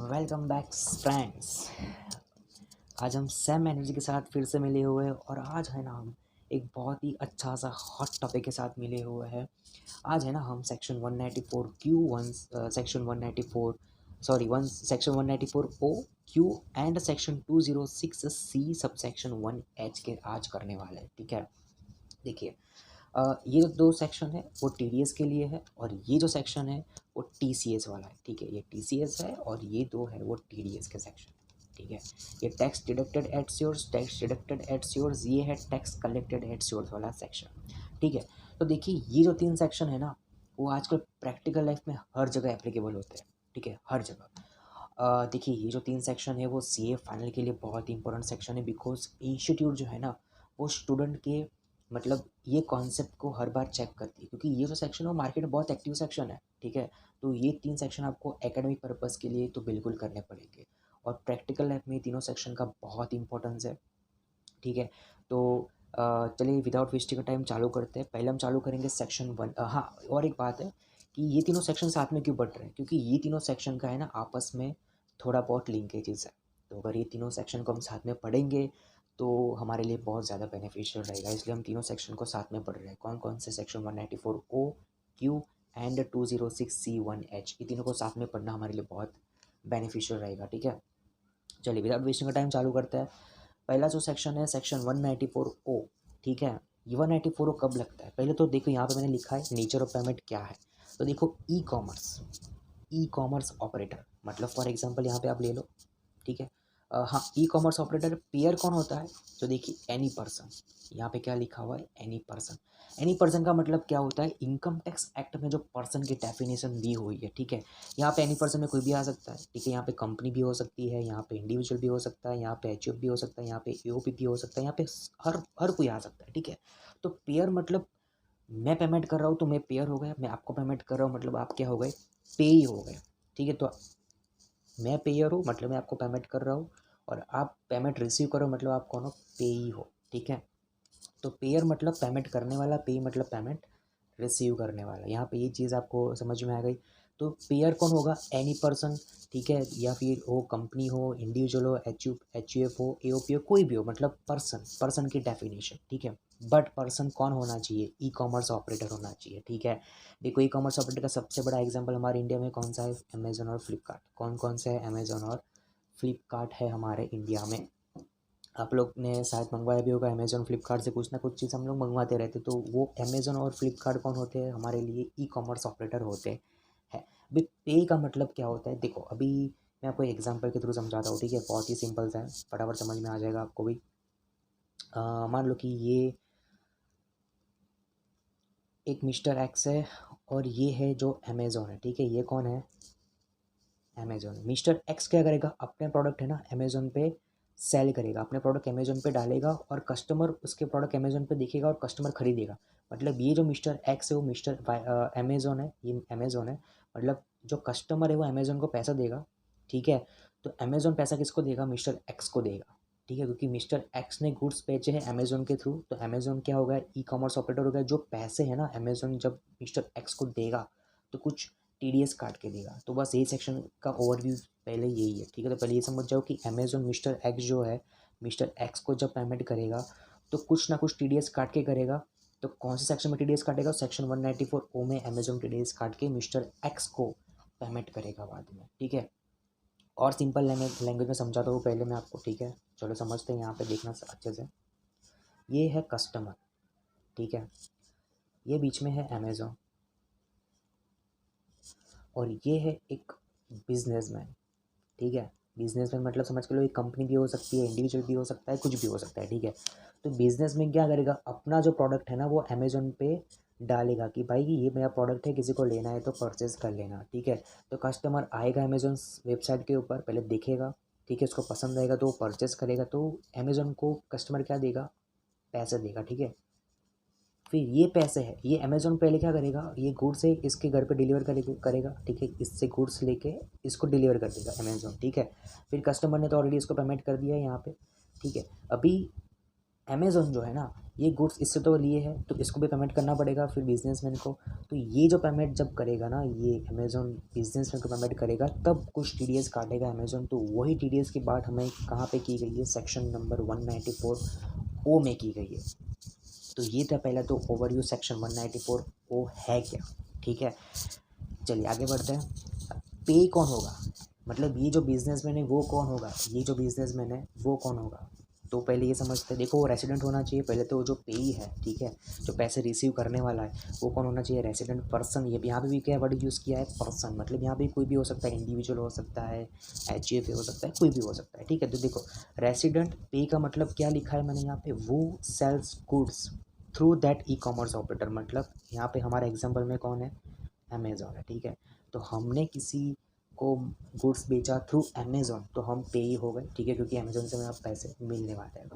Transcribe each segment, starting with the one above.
Welcome back friends. आज हम same energy के साथ फिर से मिले हुए हैं और आज है ना हम एक बहुत ही अच्छा सा हॉट टॉपिक के साथ मिले हुए हैं। आज है ना हम section 194 Q1 section 194 sorry one section 194 O Q and section 206 C sub section 1H के आज करने वाले हैं। ठीक है, देखिए ये जो दो सेक्शन है वो टीडीएस के लिए है और ये जो सेक्शन है वो टीसीएस वाला है। ठीक है, ये टीसीएस है और ये दो है वो टीडीएस के सेक्शन। ठीक है, ये tax deducted at source, tax deducted at source, ये है टैक्स कलेक्टेड एट्स योर्स वाला सेक्शन। ठीक है, तो देखिए ये जो तीन सेक्शन है ना वो आजकल प्रैक्टिकल लाइफ में हर जगह एप्लीकेबल होते हैं। ठीक है, हर जगह। देखिए ये जो तीन सेक्शन है वो सीए फाइनल के लिए बहुत ही इंपॉर्टेंट सेक्शन है, बिकॉज इंस्टीट्यूट जो है ना वो स्टूडेंट के मतलब ये कॉन्सेप्ट को हर बार चेक करती है, क्योंकि ये जो सेक्शन है वो मार्केट में बहुत एक्टिव सेक्शन है। ठीक है, तो ये तीन सेक्शन आपको एकेडमिक पर्पज़ के लिए तो बिल्कुल करने पड़ेंगे और प्रैक्टिकल लाइफ में तीनों सेक्शन का बहुत इंपॉर्टेंस है। ठीक है, तो चलिए विदाउट वेस्टिंग का टाइम चालू करते हैं। पहले हम चालू करेंगे सेक्शन 1। हाँ, और एक बात है कि ये तीनों सेक्शन साथ में क्यों बढ़ रहे हैं, क्योंकि ये तीनों सेक्शन का है ना आपस में थोड़ा बहुत लिंकेजेस है। तो अगर ये तीनों सेक्शन को हम साथ में पढ़ेंगे तो हमारे लिए बहुत ज़्यादा बेनिफिशियल रहेगा, इसलिए हम तीनों सेक्शन को साथ में पढ़ रहे हैं। कौन कौन से section 194 O Q and 206 C1H, ये तीनों को साथ में पढ़ना हमारे लिए बहुत बेनिफिशियल रहेगा। ठीक है, चलिए विदाउट वेस्टिंग का टाइम चालू करते हैं। पहला जो सेक्शन है सेक्शन 194 O। ठीक है, ये 194 O कब लगता है, पहले तो देखो यहाँ पे मैंने लिखा है नेचर ऑफ पेमेंट क्या है। तो देखो ई कॉमर्स ऑपरेटर, मतलब फॉर एग्जांपल यहाँ पे आप ले लो। ठीक है, हाँ, ई कॉमर्स ऑपरेटर पेयर कौन होता है, तो देखिए एनी पर्सन। यहाँ पे क्या लिखा हुआ है, एनी पर्सन। एनी पर्सन का मतलब क्या होता है, इनकम टैक्स एक्ट में जो पर्सन की डेफिनेशन दी हुई है। ठीक है, यहाँ पे एनी पर्सन में कोई भी आ सकता है। ठीक है, यहाँ पे कंपनी भी हो सकती है, यहाँ पे इंडिविजुअल भी हो सकता है, यहाँ पे एचयूएफ भी हो सकता है, यहाँ पे एओपी भी हो सकता है, यहाँ पे हर हर कोई आ सकता है। ठीक है, तो पेयर मतलब मैं पेमेंट कर रहा हूँ तो मैं पेयर हो गया, मैं आपको पेमेंट कर रहा हूँ मतलब आप क्या हो गए, पे ही हो गए। ठीक है, तो मैं पेयर हूँ मतलब मैं आपको पेमेंट कर रहा हूँ और आप पेमेंट रिसीव करो मतलब आप कौन हो, पेई हो। ठीक है, तो पेयर मतलब पेमेंट करने वाला, पे मतलब पेमेंट रिसीव करने वाला। यहाँ पे ये चीज़ आपको समझ में आ गई। तो पेयर कौन होगा, एनी पर्सन। ठीक है, या फिर वो कंपनी हो, इंडिविजुअल हो, एच यू एफ हो, एओपी हो, कोई भी हो, मतलब पर्सन की डेफिनेशन। ठीक है, बट पर्सन कौन होना चाहिए, ई कॉमर्स ऑपरेटर होना चाहिए। ठीक है, देखो ई कॉमर्स ऑपरेटर का सबसे बड़ा एग्जाम्पल हमारे इंडिया में कौन सा है, अमेजोन और फ्लिपकार्ट। कौन कौन से है, अमेजोन और फ्लिपकार्ट है हमारे इंडिया में। आप लोग ने शायद मंगवाया भी होगा अमेजोन फ्लिपकार्ट से, कुछ ना कुछ चीज़ हम लोग मंगवाते रहते, तो वो अमेजोन और फ्लिपकार्ट कौन होते हैं, हमारे लिए ई कॉमर्स ऑपरेटर होते हैं। अभी पे का मतलब क्या होता है, देखो अभी मैं आपको एग्जांपल के थ्रू समझाता हूँ। ठीक है, बहुत ही सिंपल सा है, फटाफट समझ में आ जाएगा आपको भी। मान लो कि ये एक मिस्टर एक्स है और ये है जो अमेजोन है। ठीक है, ये कौन है, अमेजोन। मिस्टर एक्स क्या करेगा, अपने प्रोडक्ट है ना अमेजोन पे सेल करेगा, अपने प्रोडक्ट अमेजोन पे डालेगा और कस्टमर उसके प्रोडक्ट अमेजोन पे देखेगा और कस्टमर खरीदेगा। मतलब ये जो मिस्टर एक्स है वो मिस्टर अमेजोन है, ये अमेजोन है। मतलब जो कस्टमर है वो अमेजोन को पैसा देगा। ठीक है, तो अमेजोन पैसा किसको देगा, मिस्टर एक्स को देगा। ठीक है, क्योंकि मिस्टर एक्स ने गुड्स बेचे हैं अमेजोन के थ्रू, तो अमेजोन क्या होगा, ई कॉमर्स ऑपरेटर हो गया। जो पैसे हैं ना अमेजोन जब मिस्टर एक्स को देगा तो कुछ टीडीएस काट के देगा। तो बस यही सेक्शन का ओवरव्यू पहले यही है। ठीक है, तो पहले ये समझ जाओ कि अमेजोन मिस्टर एक्स जो है, मिस्टर एक्स को जब पेमेंट करेगा तो कुछ ना कुछ टीडीएस काट के करेगा। तो कौन से सेक्शन में टीडीएस काटेगा, सेक्शन 194 ओ में अमेजोन टीडीएस काट के मिस्टर एक्स को पेमेंट करेगा बाद में। ठीक है, और सिंपल लैंग्वेज में समझाता हूँ पहले मैं आपको। ठीक है, चलो समझते हैं, यहाँ पे देखना अच्छे से। ये है कस्टमर। ठीक है, ये बीच में है अमेजोन और ये है एक बिजनेसमैन। ठीक है, बिजनेसमैन मतलब समझ के लो, एक कंपनी भी हो सकती है, इंडिविजुअल भी हो सकता है, कुछ भी हो सकता है। ठीक है, तो बिजनेसमैन क्या करेगा, अपना जो प्रोडक्ट है ना वो अमेजोन पे डालेगा कि भाई ये मेरा प्रोडक्ट है, किसी को लेना है तो परचेज कर लेना। ठीक है, तो कस्टमर आएगा अमेजोन वेबसाइट के ऊपर, पहले देखेगा। ठीक है, उसको पसंद आएगा तो वो परचेज करेगा, तो अमेजोन को कस्टमर क्या देगा, पैसे देगा। ठीक है, फिर ये पैसे है, ये अमेजोन पहले क्या करेगा, ये गुड्स है इसके घर पे डिलीवर करेगा। ठीक है, इससे गुड्स लेके इसको डिलीवर कर देगा अमेजोन। ठीक है, फिर कस्टमर ने तो ऑलरेडी इसको पेमेंट कर दिया है यहाँ पे। ठीक है, अभी अमेजोन जो है ना ये गुड्स इससे तो लिए है तो इसको भी पेमेंट करना पड़ेगा फिर बिजनेसमैन को। तो ये जो पेमेंट जब करेगा ना, ये अमेज़न बिजनेसमैन को पेमेंट करेगा तब कुछ टीडीएस काटेगा अमेज़न। तो वही टीडीएस की बात हमें कहाँ पे की गई है, सेक्शन नंबर 194 ओ में की गई है। तो ये था पहला तो ओवरव्यू सेक्शन 194 ओ है क्या, ठीक है। चलिए आगे बढ़ते हैं। पे कौन होगा, मतलब ये जो बिजनेसमैन है वो कौन होगा, ये जो बिजनेसमैन है वो कौन होगा। तो पहले ये समझते हैं, देखो वो रेसिडेंट होना चाहिए पहले तो, जो पेई है, ठीक है, जो पैसे रिसीव करने वाला है वो कौन होना चाहिए, रेसिडेंट पर्सन। ये यहाँ पे भी क्या वर्ड यूज़ किया है, पर्सन, मतलब यहाँ पे कोई भी हो सकता है, इंडिविजुअल हो सकता है, एचयूएफ हो सकता है, कोई भी हो सकता है, ठीक है। तो देखो रेसिडेंट पे का मतलब क्या लिखा है मैंने यहाँ पे, वो sells goods through that e commerce operator, मतलब यहाँ पे हमारे एग्जाम्पल में कौन है, अमेज़ॉन है, ठीक है। तो हमने किसी को गुड्स बेचा थ्रू अमेज़ॉन तो हम पे ही हो गए, ठीक है, क्योंकि अमेज़ॉन से हमें अब पैसे मिलने वाले हैं,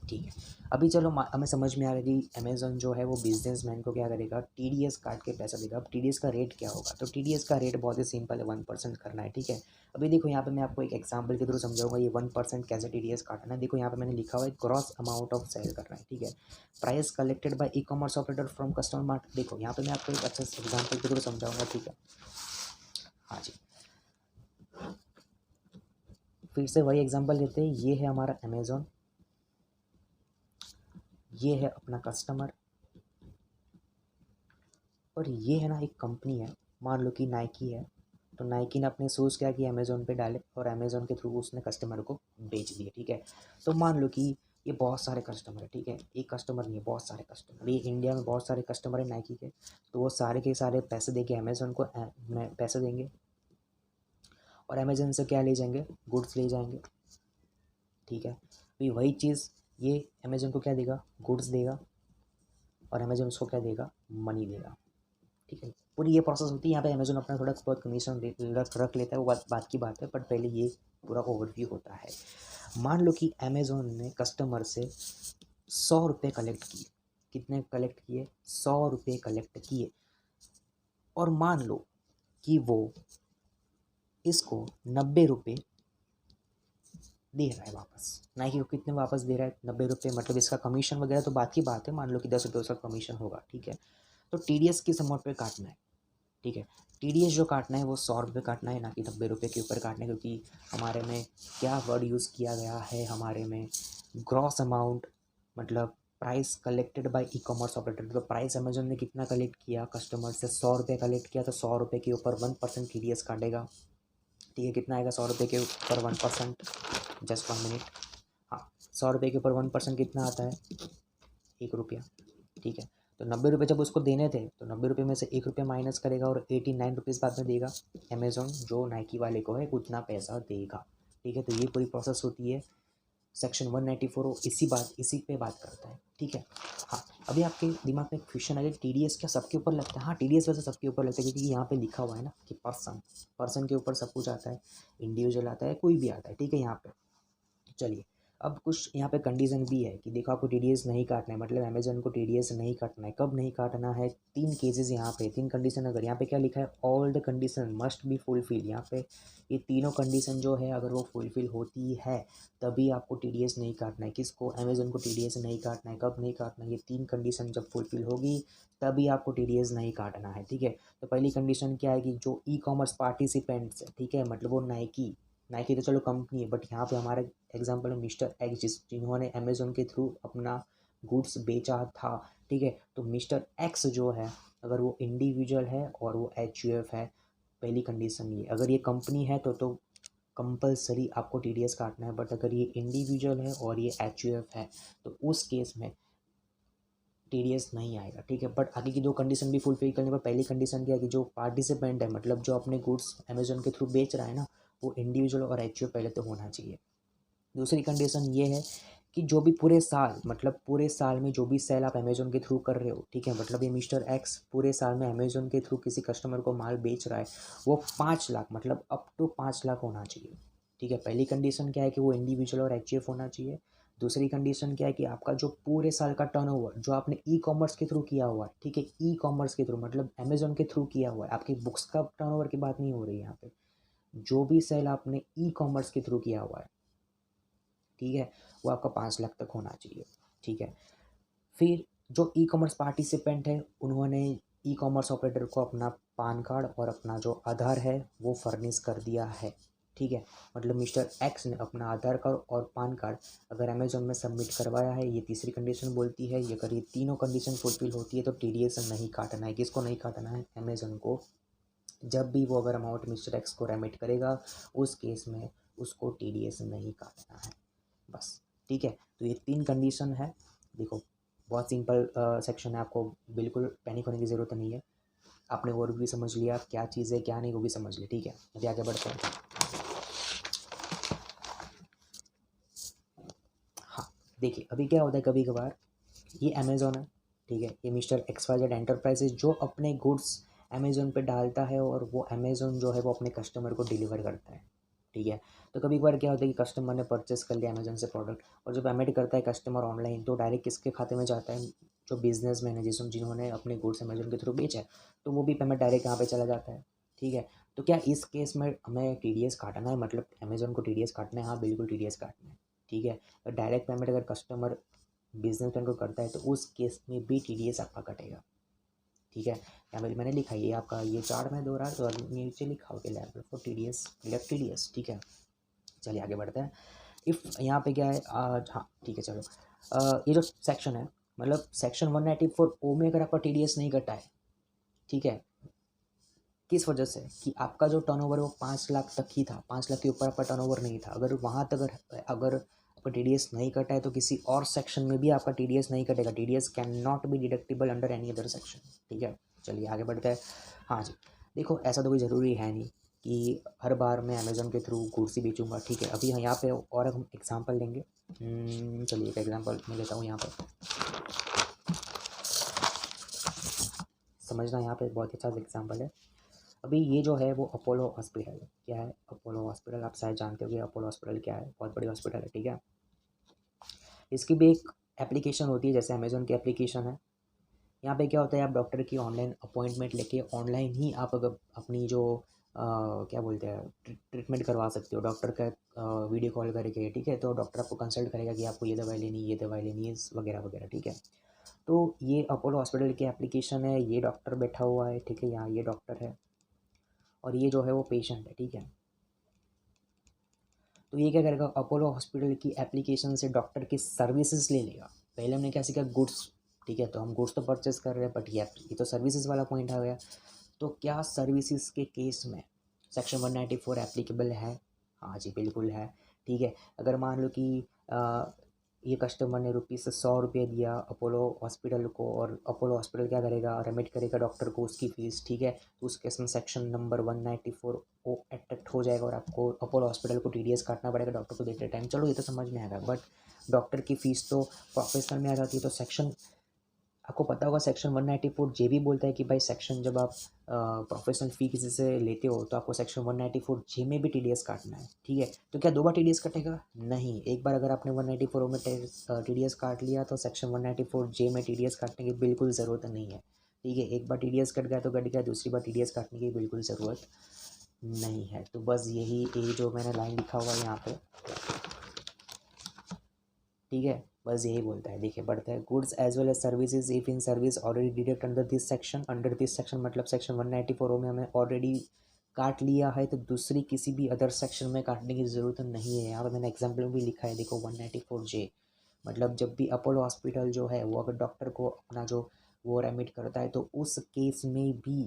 ठीक है। अभी चलो हमें समझ में आ रहा है कि अमेज़ॉन जो है वो बिजनेसमैन को क्या करेगा, टीडीएस काट के पैसा देगा। अब टीडीएस का रेट क्या होगा, तो टीडीएस का रेट बहुत ही सिंपल है, 1% करना है, ठीक है। अभी देखो यहाँ पे मैं आपको एक एग्जांपल के थ्रू समझाऊंगा ये 1% कैसे टीडीएस काटना है। देखो यहाँ पे मैंने लिखा हुआ है क्रॉस अमाउंट ऑफ सेल करना है, ठीक है। Price collected by E commerce operator from customer mart. देखो यहाँ पे मैं आपको एक अच्छा एग्जाम्पल के थ्रू समझाऊंगा, ठीक है। हाँ जी, फिर से वही एग्जांपल लेते हैं। ये है हमारा अमेज़ॉन, ये है अपना कस्टमर, और ये है ना एक कंपनी है, मान लो कि नाइकी है। तो नाइकी ने अपने शूज़ क्या किया, अमेज़ॉन पे डाले और अमेज़ॉन के थ्रू उसने कस्टमर को बेच दिए, ठीक है। तो मान लो कि ये बहुत सारे कस्टमर है, ठीक है, एक कस्टमर नहीं है, बहुत सारे कस्टमर, ये इंडिया में बहुत सारे कस्टमर है नाइकी के। तो वो सारे के सारे पैसे दे के अमेज़ॉन को पैसे देंगे और अमेज़ॉन से क्या ले जाएंगे, गुड्स ले जाएंगे, ठीक है। तो वही चीज़ ये अमेज़ॉन को क्या देगा, गुड्स देगा, और अमेज़ॉन उसको क्या देगा, मनी देगा, ठीक है। पूरी ये प्रोसेस होती है। यहाँ पे अमेज़न अपना थोड़ा बहुत कमीशन रख लेता है, वो बात की बात है, बट पहले ये पूरा ओवरव्यू होता है। मान लो कि अमेज़न ने कस्टमर से 100 रुपये कलेक्ट किए, कितने कलेक्ट किए, 100 रुपये कलेक्ट किए, और मान लो कि वो इसको 90 रुपये दे रहा है वापस। नाइकी को कितने वापस दे रहा है, 90 रुपये, मतलब इसका कमीशन वगैरह तो बात की बात है, मान लो कि 10 रुपये उसका कमीशन होगा, ठीक है। तो टीडीएस किस अमाउंट पे काटना है, ठीक है। टीडीएस जो काटना है वो 100 रुपये काटना है, ना कि 90 रुपये के ऊपर काटना है, क्योंकि हमारे में क्या वर्ड यूज़ किया गया है, हमारे में ग्रॉस अमाउंट, मतलब price collected by E commerce operator. तो प्राइस अमेजोन ने कितना कलेक्ट किया, कस्टमर से 100 रुपये कलेक्ट किया, तो 100 रुपये के ऊपर 1% टीडीएस काटेगा, ठीक है। कितना आएगा 100 रुपये के ऊपर 1%, जस्ट 1 मिनट, हाँ, 100 रुपये के ऊपर 1% कितना आता है, 1 रुपया, ठीक है। तो 90 रुपये जब उसको देने थे तो 90 रुपये में से 1 रुपया माइनस करेगा और 89 रुपीज़ बाद में देगा अमेज़ॉन, जो नाइकी वाले को है उतना पैसा देगा, ठीक है। तो ये पूरी प्रोसेस होती है। सेक्शन 194 इसी पे बात करता है, ठीक है। हाँ, अभी आपके दिमाग में एक क्वेश्चन है, टीडीएस क्या सबके ऊपर लगता है। हाँ, टीडीएस वैसे सबके ऊपर लगता है, क्योंकि यहाँ पे लिखा हुआ है ना कि पर्सन के ऊपर सब कुछ आता है, इंडिविजुअल आता है, कोई भी आता है, ठीक है। यहाँ पे चलिए, अब कुछ यहाँ पे कंडीशन भी है कि देखो आपको टीडीएस नहीं काटना है, मतलब अमेजन को टीडीएस नहीं काटना है। कब नहीं काटना है, 3 केसेस यहाँ पे, 3 कंडीशन। अगर यहाँ पे क्या लिखा है, all the condition must be fulfil, यहाँ पे ये तीनों कंडीशन जो है अगर वो फुलफिल होती है तभी आपको टीडीएस नहीं काटना है। किसको, अमेजन को टीडीएस नहीं काटना है। कब नहीं काटना है, ये 3 कंडीशन जब फुलफिल होगी तभी आपको टीडीएस नहीं काटना है, ठीक है। तो पहली कंडीशन क्या है कि जो ई कॉमर्स पार्टिसिपेंट्स है, ठीक है, मतलब वो नाइकी, नाइकी तो चलो कंपनी है, बट यहाँ पे हमारे एग्जांपल है मिस्टर एक्स, जिन्होंने अमेज़न के थ्रू अपना गुड्स बेचा था, ठीक है। तो मिस्टर एक्स जो है अगर वो इंडिविजुअल है और वो एचयूएफ है, पहली कंडीशन ये। अगर ये कंपनी है तो कंपलसरी आपको टीडीएस काटना है, बट अगर ये इंडिविजुअल है और ये एचयूएफ है तो उस केस में टीडीएस नहीं आएगा, ठीक है। बट आगे की 2 कंडीशन भी फुलफिल करने पर, पहली कंडीशन क्या है कि जो पार्टिसिपेंट है, मतलब जो अपने गुड्स अमेजोन के थ्रू बेच रहा है ना, वो इंडिविजुअल और एचयूएफ पहले तो होना चाहिए। दूसरी कंडीशन ये है कि जो भी पूरे साल, मतलब पूरे साल में जो भी सेल आप अमेजोन के थ्रू कर रहे हो, ठीक है, मतलब ये मिस्टर एक्स पूरे साल में अमेजोन के थ्रू किसी कस्टमर को माल बेच रहा है, वो 5 लाख, मतलब अप टू 5 लाख होना चाहिए, ठीक है। पहली कंडीशन क्या है कि वो इंडिविजुअल और एचयूएफ होना चाहिए। दूसरी कंडीशन क्या है कि आपका जो पूरे साल का टर्नओवर जो आपने ई कॉमर्स के थ्रू किया हुआ है, ठीक है, ई कॉमर्स के थ्रू मतलब अमेजोन के थ्रू किया हुआ है, आपकी बुक्स का टर्नओवर की बात नहीं हो रही है यहाँ पे, जो भी सेल आपने ई कॉमर्स के थ्रू किया हुआ है, ठीक है, वो आपका 5 लाख तक होना चाहिए, ठीक है। फिर जो ई कॉमर्स पार्टिसिपेंट है उन्होंने ई कॉमर्स ऑपरेटर को अपना पान कार्ड और अपना जो आधार है वो फर्निश कर दिया है, ठीक है। मतलब मिस्टर एक्स ने अपना आधार कार्ड और पान कार्ड अगर अमेजोन में सबमिट करवाया है, ये तीसरी कंडीशन बोलती है, ये अगर ये तीनों कंडीशन फुलफिल होती है तो टीडीएस नहीं काटना है। किसको नहीं काटना है? अमेजोन को। जब भी वो अगर अमाउंट मिस्टर एक्स को रेमिट करेगा उस केस में उसको टीडीएस नहीं काटना है, बस, ठीक है। तो ये 3 कंडीशन है। देखो बहुत सिंपल सेक्शन है, आपको बिल्कुल पैनिक होने की ज़रूरत नहीं है। आपने वर्ड भी समझ लिया, क्या चीज़ है क्या नहीं वो भी समझ लिया, ठीक है। अभी आगे बढ़ते हैं। हाँ, देखिए अभी क्या होता है, कभी कभार ये अमेज़ोन है, ठीक है, ये mister x y z enterprises जो अपने गुड्स अमेज़ोन पे डालता है और वो अमेज़ोन जो है वो अपने कस्टमर को डिलीवर करता है, ठीक है। तो कभी कभार क्या होता है कि कस्टमर ने परचेस कर लिया अमेज़ोन से प्रोडक्ट और जो पेमेंट करता है कस्टमर ऑनलाइन तो डायरेक्ट किसके खाते में जाता है? जो बिजनेसमैन है जिन्होंने अपने गुड्स अमेज़ोन के थ्रू बेचा है, तो वो भी पेमेंट डायरेक्ट यहाँ पे चला जाता है, ठीक है। तो क्या इस केस में हमें टीडीएस काटना है, मतलब अमेज़ोन को टीडीएस काटना है? हाँ बिल्कुल टीडीएस काटना है, ठीक है। डायरेक्ट पेमेंट अगर कस्टमर बिजनेसमैन को करता है तो उस केस में भी टीडीएस आपका कटेगा, ठीक है। यहाँ पे मैंने लिखा ये आपका ये चार्ट में दो रहा तो नीचे लिखा होगा level for TDS left TDS, ठीक है। चलिए आगे बढ़ते हैं। इफ़ यहाँ पे क्या है हाँ ठीक है चलो, ये जो सेक्शन है मतलब सेक्शन 194 ओ में अगर आपका टीडीएस नहीं कटा है, ठीक है, किस वजह से कि आपका जो टर्नओवर है वो 5 लाख तक ही था, 5 लाख के ऊपर आपका टर्नओवर नहीं था। अगर वहाँ तक अगर आपका टीडीएस नहीं कटा है तो किसी और सेक्शन में भी आपका टीडीएस नहीं कटेगा। TDS can not be deductible under any other section, ठीक है। चलिए आगे बढ़ते हैं। हाँ जी, देखो ऐसा तो कोई ज़रूरी है नहीं कि हर बार मैं अमेज़ोन के थ्रू गुड्स ही बेचूंगा, ठीक है। अभी यहाँ पे और हम एग्जांपल लेंगे। चलिए एक एग्जांपल मैं लेता हूँ यहाँ पर, समझना यहाँ पे बहुत अच्छा एग्जांपल है। अभी ये जो है वो अपोलो हॉस्पिटल है। क्या है अपोलो हॉस्पिटल? आप शायद जानते हो कि अपोलो हॉस्पिटल क्या है, बहुत बड़ी हॉस्पिटल है, ठीक है। इसकी भी एक एप्लीकेशन होती है जैसे अमेज़ोन की एप्लीकेशन है। यहाँ पे क्या होता है, आप डॉक्टर की ऑनलाइन अपॉइंटमेंट लेके ऑनलाइन ही आप अगर अपनी जो क्या बोलते हैं ट्रीटमेंट करवा सकते हो डॉक्टर का वीडियो कॉल करके, ठीक है। तो डॉक्टर आपको कंसल्ट करेगा कि आपको ये दवाई लेनी है, ये दवाई लेनी है वगैरह वगैरह, ठीक है। तो ये अपोलो हॉस्पिटल की एप्लीकेशन है, ये डॉक्टर बैठा हुआ है, ठीक है, यहाँ ये डॉक्टर है और ये जो है वो पेशेंट है, ठीक है। तो ये क्या करेगा, अपोलो हॉस्पिटल की एप्लीकेशन से डॉक्टर की सर्विसेज ले लेगा। पहले हमने क्या सीखा, गुड्स, ठीक है, तो हम गुड्स तो परचेस कर रहे हैं बट ये तो सर्विसेज वाला पॉइंट आ गया। तो क्या सर्विसेज के केस में सेक्शन 194 एप्लीकेबल है? हाँ जी बिल्कुल है, ठीक है। अगर मान लो कि ये कस्टमर ने ₹100 दिया अपोलो हॉस्पिटल को और अपोलो हॉस्पिटल क्या करेगा, रेमिट करेगा डॉक्टर को उसकी फ़ीस, ठीक है। तो उस केस में सेक्शन नंबर 194 ओ एक्ट हो जाएगा और आपको अपोलो हॉस्पिटल को टीडीएस काटना पड़ेगा डॉक्टर को देते टाइम। चलो ये तो समझ में आएगा, बट डॉक्टर की फ़ीस तो प्रोफेशनल में आ जाती है। तो सेक्शन आपको पता होगा सेक्शन 194 जे भी बोलता है कि भाई सेक्शन जब आप प्रोफेशनल फ़ी किसी से लेते हो तो आपको सेक्शन 194 जे में भी टीडीएस काटना है, ठीक है। तो क्या 2 बार टीडीएस कटेगा? नहीं, एक बार अगर आपने 194 में टीडीएस काट लिया तो सेक्शन 194 जे में टीडीएस काटने की बिल्कुल ज़रूरत नहीं है, ठीक है। एक बार टीडीएस कट गया तो कट गया, दूसरी बार टीडीएस काटने की बिल्कुल ज़रूरत नहीं है। तो बस यही ये जो मैंने लाइन लिखा हुआ है यहाँ पे, ठीक है, बस यही बोलता है। देखिए बढ़ता है, goods as well as services if in service already deduct under this section मतलब सेक्शन 194 में हमें ऑलरेडी काट लिया है तो दूसरी किसी भी अदर सेक्शन में काटने की ज़रूरत नहीं है। यहाँ पर मैंने एग्जाम्पल में भी लिखा है, देखो 194 जे मतलब जब भी अपोलो हॉस्पिटल जो है वो अगर डॉक्टर को अपना जो वो रेमिट करता है तो उस केस में भी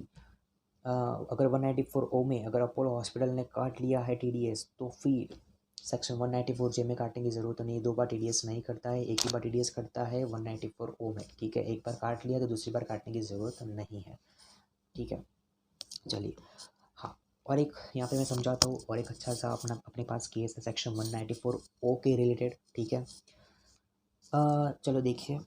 अगर 194 ओ में अगर अपोलो हॉस्पिटल ने काट लिया है टीडीएस तो फिर सेक्शन 194 जे में काटने की ज़रूरत नहीं है। 2 बार टीडीएस नहीं करता है, एक ही बार टीडीएस करता है 194 ओ में, ठीक है। एक बार काट लिया तो दूसरी बार काटने की ज़रूरत नहीं है, ठीक है। चलिए हाँ, और एक यहाँ पे मैं समझाता हूँ और एक अच्छा सा अपने पास केस है सेक्शन 194 ओ के रिलेटेड, ठीक है। चलो देखिए,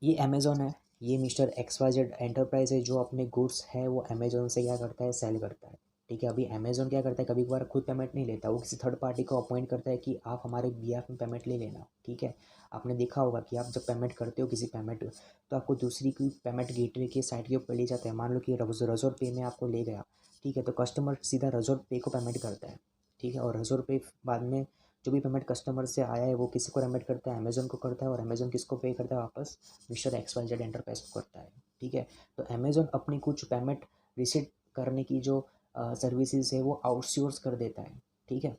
ये अमेज़ोन है, ये mister x y z enterprise है जो अपने गुड्स है वो अमेज़ोन से क्या करता है, सेल करता है, ठीक है। अभी अमेज़ोन क्या करता है, कभी कभार खुद पेमेंट नहीं लेता, वो किसी थर्ड पार्टी को अपॉइंट करता है कि आप हमारे बिहाफ में पेमेंट ले लेना, ठीक है। आपने देखा होगा कि आप जब पेमेंट करते हो किसी पेमेंट तो आपको दूसरी की पेमेंट गेटवे के साइट के ऊपर ले जाता है। मान लो कि रज़ोर पे में आपको ले गया, ठीक है, तो कस्टमर सीधा रज़ोर पे को पेमेंट करता है, ठीक है, और रज़ोर पे बाद में जो भी पेमेंट कस्टमर से आया है वो किसी को रेमिट करता है, अमेज़न को करता है, और अमेज़न किसको पे करता है वापस, मिस्टर XYZ एंटरप्राइज को करता है। ठीक है, तो अमेज़न अपनी कुछ पेमेंट रिसीव करने की जो सर्विसेज है वो आउटसोर्स कर देता है। ठीक है,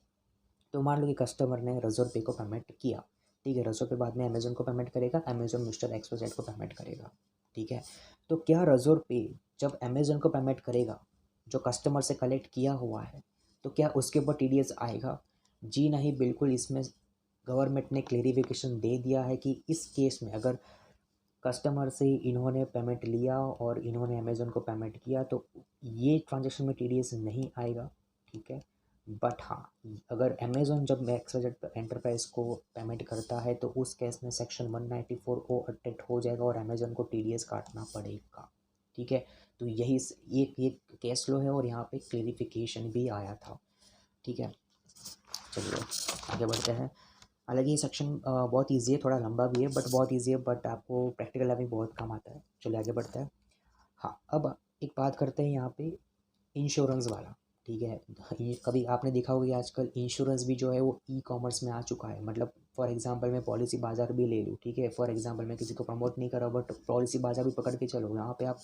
तो मान लो कि कस्टमर ने रज़ोर पे को पेमेंट किया। ठीक है, रज़ोर पे बाद में अमेज़न को पेमेंट करेगा, अमेज़न मिस्टर XYZ को पेमेंट करेगा। ठीक है, तो क्या रज़ोर पे जब अमेज़न को पेमेंट करेगा जो कस्टमर से कलेक्ट किया हुआ है, तो क्या उसके ऊपर TDS आएगा? जी नहीं, बिल्कुल। इसमें गवर्नमेंट ने क्लेरिफिकेशन दे दिया है कि इस केस में अगर कस्टमर से इन्होंने पेमेंट लिया और इन्होंने अमेज़न को पेमेंट किया तो ये ट्रांजैक्शन में TDS नहीं आएगा। ठीक है, बट हाँ, अगर अमेज़न जब XYZ एंटरप्राइज को पेमेंट करता है तो उस केस में सेक्शन 194 ओ अटेक्ट हो जाएगा और अमेज़न को TDS काटना पड़ेगा। ठीक है, तो यही ये केस लो है और यहाँ पे क्लेरिफिकेशन भी आया था। ठीक है, चलिए आगे बढ़ते हैं। हालांकि ये सेक्शन बहुत इजी है, थोड़ा लंबा भी है बट बहुत इजी है, बट आपको प्रैक्टिकल लाइफ में बहुत काम आता है। चलिए आगे बढ़ते हैं। हाँ, अब एक बात करते हैं यहाँ पे इंश्योरेंस वाला। ठीक है, ये कभी आपने देखा होगा कि आजकल इंश्योरेंस भी जो है वो ई-कॉमर्स में आ चुका है। मतलब फॉर एग्जांपल मैं पॉलिसी बाजार भी ले लूँ। ठीक है, फॉर एग्जांपल मैं किसी को प्रमोट नहीं कर रहा बट पॉलिसी बाजार भी पकड़ के चलो, यहाँ पे आप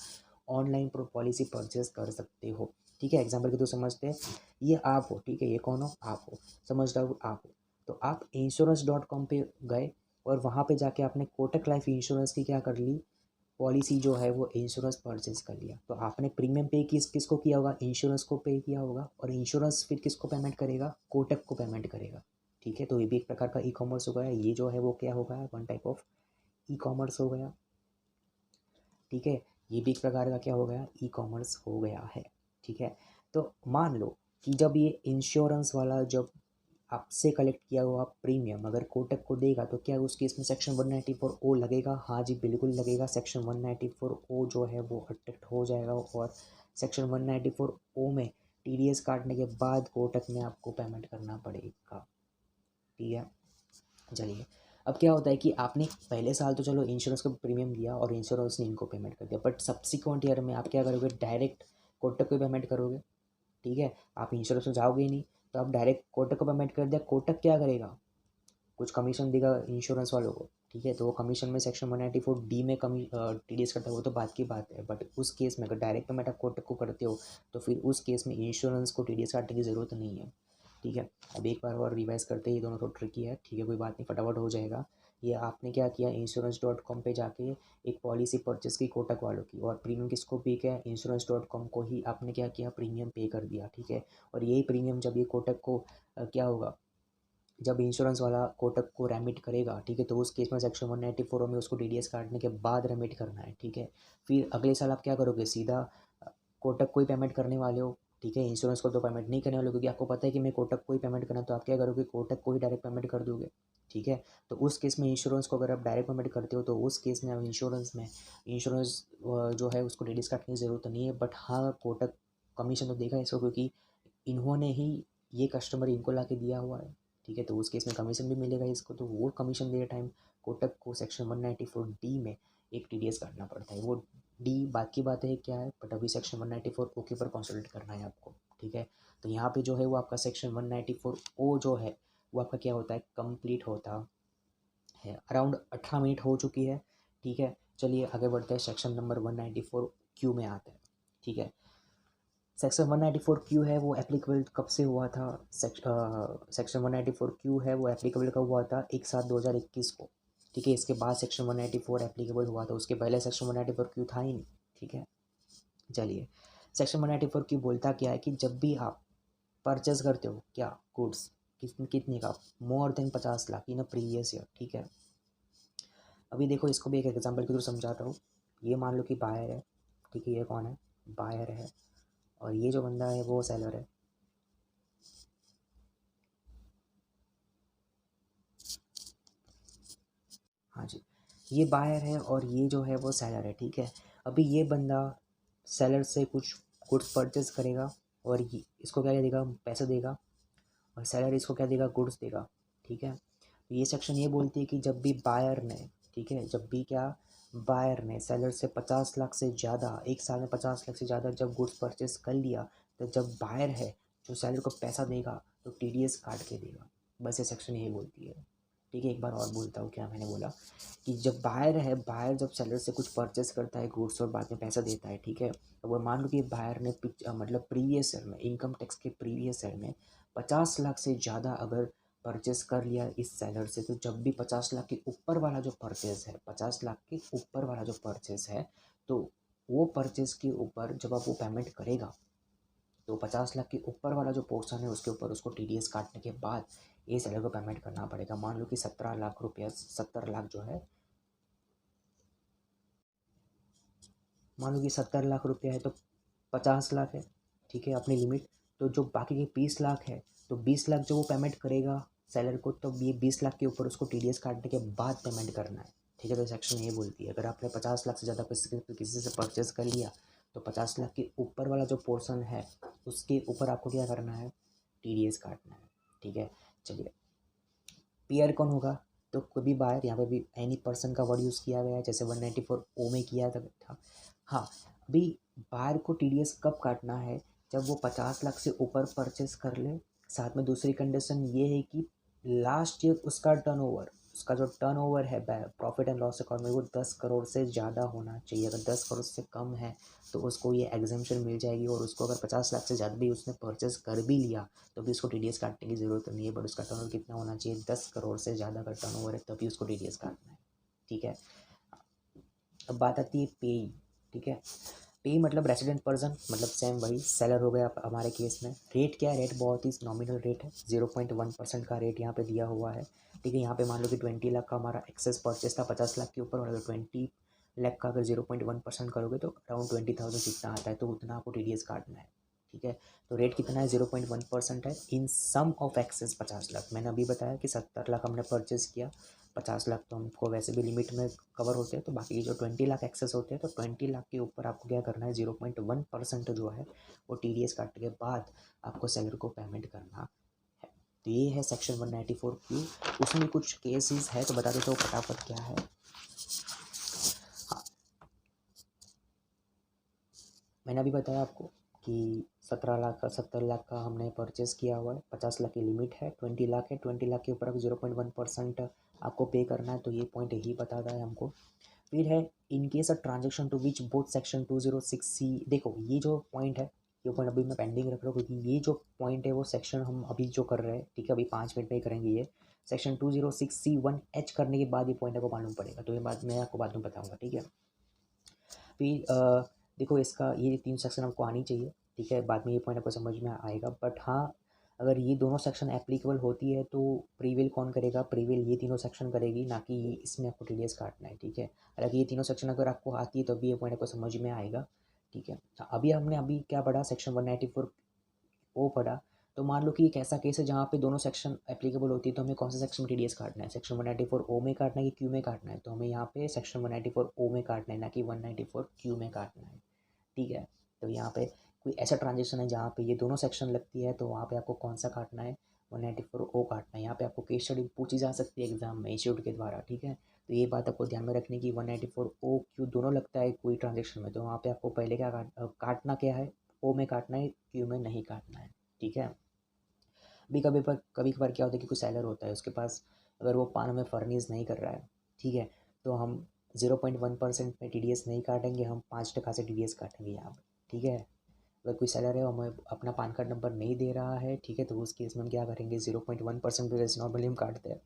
ऑनलाइन पॉलिसी परचेज कर सकते हो। ठीक है, एग्जाम्पल के तो समझते हैं, ये आप हो। ठीक है, ये कौन हो? आप हो, समझ रहा हो आप हो। तो आप insurance.com पे गए और वहाँ पे जाके आपने कोटक लाइफ इंश्योरेंस की क्या कर ली, पॉलिसी जो है वो इंश्योरेंस परचेज कर लिया। तो आपने प्रीमियम पे किसको किया होगा? इंश्योरेंस को पे किया होगा, और इंश्योरेंस फिर किसको पेमेंट करेगा? कोटक को पेमेंट करेगा। ठीक है, तो ये भी एक प्रकार का ई-कॉमर्स हो गया। ये जो है वो क्या हो गया? वन टाइप ऑफ ई-कॉमर्स हो गया। ठीक है, ये भी एक प्रकार का क्या हो गया? ई-कॉमर्स हो गया है। ठीक है, तो मान लो कि जब ये इंश्योरेंस वाला जब आपसे कलेक्ट किया हुआ प्रीमियम अगर कोटक को देगा तो क्या उस केस में सेक्शन 194 ओ लगेगा? हाँ जी, बिल्कुल लगेगा। सेक्शन 194 ओ जो है वो अट्रैक्ट हो जाएगा और सेक्शन 194 ओ में TDS काटने के बाद कोटक में आपको पेमेंट करना पड़ेगा। ठीक है, चलिए अब क्या होता है कि आपने पहले साल तो चलो इंश्योरेंस को प्रीमियम दिया और इंश्योरेंस ने इनको पेमेंट कर दिया, बट सब्सिक्वेंट ईयर में आप क्या करोगे? डायरेक्ट कोटक को पेमेंट करोगे। ठीक है, आप इंश्योरेंस में जाओगे ही नहीं, तो आप डायरेक्ट कोटक को पेमेंट कर दिया। कोटक क्या करेगा? कुछ कमीशन देगा इंश्योरेंस वालों को। ठीक है, तो वो कमीशन में सेक्शन 194D में TDS करता है, वो तो बात की बात है। बट उस केस में अगर डायरेक्ट पेमेंट आप कोटक को करते हो तो फिर उस केस में इंश्योरेंस को TDS काटने की ज़रूरत नहीं है। ठीक है, अब एक बार और रिवाइज करते हैं, ये दोनों थोड़ा ट्रिकी है। ठीक है, कोई बात नहीं, फटाफट हो जाएगा। ये आपने क्या किया? insurance.com पे जाके एक पॉलिसी परचेस की कोटक वालों की, और प्रीमियम किसको पे किया? insurance.com को ही आपने क्या किया? प्रीमियम पे कर दिया। ठीक है, और यही प्रीमियम जब ये कोटक को क्या होगा, जब इंश्योरेंस वाला कोटक को रेमिट करेगा, ठीक है, तो उस केस में सेक्शन 194 में उसको TDS काटने के बाद रेमिट करना है। ठीक है, फिर अगले साल आप क्या करोगे? सीधा कोटक को ही पेमेंट करने वाले हो। ठीक है, इंश्योरेंस को तो पेमेंट नहीं करने वाले हो, क्योंकि आपको पता है कि मैं कोटक को ही पेमेंट करना, तो आप क्या करोगे? कोटक को ही डायरेक्ट पेमेंट कर दोगे। ठीक है, तो उस केस में इंश्योरेंस को अगर आप डायरेक्ट पेमेंट करते हो तो उस केस में अब इंश्योरेंस जो है उसको TDS काटने की ज़रूरत नहीं है। बट हाँ, कोटक कमीशन तो देगा इसको, क्योंकि इन्होंने ही ये कस्टमर इनको ला के दिया हुआ है। ठीक है, तो उस केस में कमीशन भी मिलेगा इसको, तो वो कमीशन दे टाइम कोटक को सेक्शन 194D में एक TDS काटना पड़ता है। वो डी बात की बात है क्या है, बट अभी सेक्शन 194 ओ के ऊपर कॉन्सोलेट करना है आपको। ठीक है, तो यहाँ पे जो है वो आपका सेक्शन 194 ओ जो है वो आपका क्या होता है? कंप्लीट होता है। अराउंड 18 मिनट हो चुकी है। ठीक है, चलिए आगे बढ़ते हैं, सेक्शन नंबर 194 क्यू में आते हैं। ठीक है, सेक्शन 194 क्यू है वो एप्लीकेबल कब से हुआ था? सेक्शन 194 क्यू है वो एप्लीकेबल कब हुआ था? 1/7/2021 को। ठीक है, इसके बाद सेक्शन 194 एप्लीकेबल हुआ था, उसके पहले सेक्शन 194 क्यू था ही नहीं। ठीक है, चलिए सेक्शन 194 क्यू बोलता क्या है कि जब भी आप परचेज करते हो क्या गुड्स, कितने का? More than 50 lakh in a previous year. ठीक है, अभी देखो इसको भी एक एग्जाम्पल के थ्रू समझाता हूँ। ये मान लो कि बायर है। ठीक है, ये कौन है? बायर है, और ये जो बंदा है वो सेलर है। हाँ जी, ये बायर है और ये जो है वो सेलर है। ठीक है, अभी ये बंदा सेलर से कुछ गुड्स परचेज करेगा और ये इसको क्या देगा? पैसे देगा, और सेलर इसको क्या देगा? गुड्स देगा। ठीक है, तो ये सेक्शन ये बोलती है कि जब भी बायर ने, ठीक है, जब भी क्या, बायर ने सेलर से 50 लाख से ज़्यादा, एक साल में 50 लाख से ज़्यादा जब गुड्स परचेज कर लिया, तो जब बायर है जो सेलर को पैसा देगा तो TDS काट के देगा। बस ये सेक्शन यही बोलती है। ठीक है, एक बार और बोलता हूँ क्या मैंने बोला कि जब बायर है, बायर जब सेलर से कुछ परचेस करता है गुड्स और बाद में पैसा देता है, ठीक है, तो वो मान लो कि बायर ने मतलब प्रीवियस ईयर में, इनकम टैक्स के प्रीवियस ईयर में 50 लाख से ज़्यादा अगर परचेस कर लिया इस सेलर से, तो जब भी 50 लाख के ऊपर वाला जो परचेस है, 50 लाख के ऊपर वाला जो परचेस है, तो वो परचेस के ऊपर जब आप वो पेमेंट करेगा, तो 50 लाख के ऊपर वाला जो पोर्शन है उसके ऊपर उसको टीडीएस काटने के बाद ये सेलर को पेमेंट करना पड़ेगा। मान लो कि 17 लाख रुपया, 70 लाख जो है, मान लो कि 70 लाख रुपया है तो 50 लाख है, ठीक है, अपनी लिमिट। तो जो बाकी के 20 लाख है, तो 20 लाख जो वो पेमेंट करेगा सेलर को, तो ये 20 लाख के ऊपर उसको टीडीएस काटने के बाद पेमेंट करना है। ठीक है, तो सेक्शन ये बोलती है अगर आपने 50 लाख से ज़्यादा किसी से परचेस कर लिया, तो 50 लाख के ऊपर वाला जो पोर्शन है उसके ऊपर आपको क्या करना है, टीडीएस काटना है। ठीक है, चलिए, पेयर कौन होगा, तो कोई भी बायर, यहाँ पे भी एनी पर्सन का वर्ड यूज़ किया गया है जैसे 194 ओ में किया था। हाँ, अभी बायर को टीडीएस कब काटना है, जब वो 50 लाख से ऊपर परचेस कर ले। साथ में दूसरी कंडीशन ये है कि लास्ट ईयर उसका टर्नओवर, उसका जो टर्नओवर है प्रॉफिट एंड लॉस अकाउंट में, वो 10 करोड़ से ज़्यादा होना चाहिए। अगर 10 करोड़ से कम है तो उसको ये एग्जाम्पशन मिल जाएगी, और उसको अगर 50 लाख से ज़्यादा भी उसने परचेस कर भी लिया तो भी उसको टीडीएस काटने की ज़रूरत नहीं है। बट उसका टर्नओवर कितना होना चाहिए, 10 करोड़ से ज़्यादा का टर्नओवर है तभी उसको टीडीएस काटना है। ठीक है, अब बात आती है पे। ठीक है, पे मतलब रेसिडेंट पर्सन, मतलब सेम वही सेलर हो गया हमारे केस में। रेट क्या है, रेट बहुत ही नॉमिनल रेट है, 0.1% का रेट यहाँ पे दिया हुआ है। ठीक है, यहाँ पे मान लो कि 20 लाख का हमारा एक्सेस परचेस था 50 लाख के ऊपर, और 20 लाख का अगर 0.1% करोगे तो अराउंड 20,000 जितना आता है, तो उतना आपको टीडीएस काटना है। ठीक है, तो रेट कितना है, 0.1% है इन सम ऑफ एक्सेस 50 लाख। मैंने अभी बताया कि 70 लाख हमने परचेस किया, 50 लाख तो हमको वैसे भी लिमिट में कवर होते हैं, तो बाकी जो 20 लाख एक्सेस होते हैं, तो 20 लाख के ऊपर आपको क्या करना है, 0.1% जो है वो टीडीएस काटने के बाद आपको सेलर को पेमेंट करना है। तो ये है सेक्शन 194Q। उसमें कुछ केसेस है तो बता देता हूँ फटाफट क्या है। हाँ, मैंने अभी बताया आपको कि 17 लाख का, 70 लाख का हमने परचेस किया हुआ है, 50 लाख की लिमिट है, 20 लाख है, 20 लाख के ऊपर 0.1% आपको पे करना है, तो ये पॉइंट यही बताता है हमको। फिर है in case a transaction to which both section 206C। देखो ये जो पॉइंट है, ये पॉइंट अभी मैं पेंडिंग रख रहा हूँ क्योंकि ये जो पॉइंट है वो सेक्शन हम अभी जो कर रहे हैं, ठीक है, अभी 5 मिनट में ही करेंगे। ये सेक्शन 206C1H करने के बाद ये पॉइंट आपको मालूम पड़ेगा, तो ये बात मैं आपको बाद में बताऊँगा। ठीक है, फिर देखो इसका ये 3 सेक्शन आपको आनी चाहिए। ठीक है, बाद में ये पॉइंट आपको समझ में आएगा। बट हाँ, अगर ये दोनों सेक्शन एप्लीकेबल होती है तो प्रीविल कौन करेगा, प्रीविल ये तीनों सेक्शन करेगी, ना कि इसमें आपको टीडीएस काटना है। ठीक है, हालांकि ये तीनों सेक्शन अगर आपको आती है तो भी ये पॉइंट आपको समझ में आएगा। ठीक है, अभी हमने अभी क्या पढ़ा, सेक्शन 194 ओ पढ़ा। तो मान लो कि एक ऐसा केस है जहाँ पे दोनों सेक्शन एप्लीकेबल होती है, तो हमें कौन सा सेक्शन में टीडीएस काटना है, सेक्शन 194 ओ में काटना है कि क्यू में काटना है, तो हमें यहाँ पे सेक्शन 194 ओ में काटना है, ना कि 194 क्यू में काटना है। ठीक है, तो यहाँ पे कोई ऐसा ट्रांजेक्शन है जहाँ पे ये दोनों सेक्शन लगती है, तो वहाँ पे आपको कौन सा काटना है, 194 ओ काटना है। यहाँ पे आपको केस स्टडी पूछी जा सकती है एग्जाम में इंस्टीट्यूट के द्वारा। ठीक है, तो ये बात आपको ध्यान में रखने की, 194 ओ क्यू दोनों लगता है कोई ट्रांजेक्शन में, तो वहाँ पे आपको पहले क्या काटना क्या है, ओ में काटना है, क्यू में नहीं काटना है। ठीक है, भी कभी कभार क्या होता है कि कोई सेलर होता है, उसके पास अगर वो पान हमें फर्निश नहीं कर रहा है, ठीक है, तो हम 0.1% में टीडीएस नहीं काटेंगे, हम 5% से टीडीएस काटेंगे यहाँ पे। ठीक है, अगर कोई सेलर है हमें अपना पान कार्ड नंबर नहीं दे रहा है, ठीक है, तो उस केस में हम क्या करेंगे, 0.1% पे जैसे नॉर्मली हम काटते हैं,